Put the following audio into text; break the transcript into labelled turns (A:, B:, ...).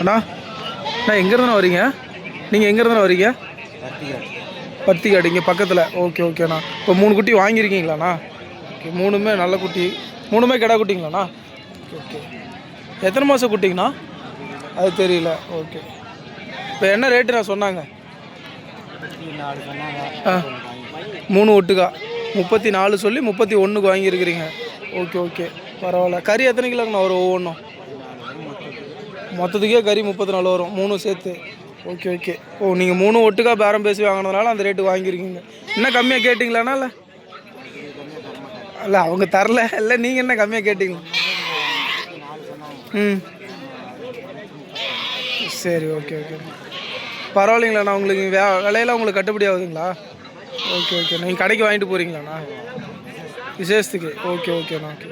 A: அண்ணா அண்ணா எங்கேருந்துண்ணா வரீங்க? நீங்கள் எங்கேருந்துண்ணா வரீங்க? பருத்திக்காடு இங்கே பக்கத்தில். ஓகே ஓகேண்ணா. இப்போ 3 குட்டி வாங்கியிருக்கீங்களாண்ணா? ஓகே, 3மே நல்ல குட்டி. 3மே கிடா குட்டிங்களாண்ணா? Okay okay. எத்தனை மாதம் குட்டிங்கண்ணா? அது தெரியல. ஓகே. இப்போ என்ன ரேட்டு நான் சொன்னாங்க? 3 ஒட்டுக்கா 34 சொல்லி 31க்கு வாங்கியிருக்கிறீங்க. ஓகே ஓகே, பரவாயில்ல. கறி எத்தனை கிலோங்கண்ணா வரும் ஒவ்வொன்றும்? மொத்தத்துக்கே கறி 34 வரும், 3 சேர்த்து. Okay okay. ஓ, நீங்கள் 3 ஒட்டுக்கா பேரம் பேசி வாங்கினதுனால அந்த ரேட்டு வாங்கியிருக்கீங்க. இன்னும் கம்மியாக கேட்டிங்களாண்ணா? இல்லை இல்லை அவங்க தரல, இல்லை நீங்கள் என்ன கம்மியாக கேட்டிங்களா? ம், சரி. ஓகே ஓகே, பரவாயில்லைங்களாண்ணா. உங்களுக்கு விலையெல்லாம் உங்களுக்கு கட்டுப்படி ஆகுதுங்களா? Okay okay. நீங்கள் கடைக்கு வாங்கிட்டு போகிறீங்களாண்ணா விசேஷத்துக்கு? ஓகே ஓகேண்ணா. ஓகே.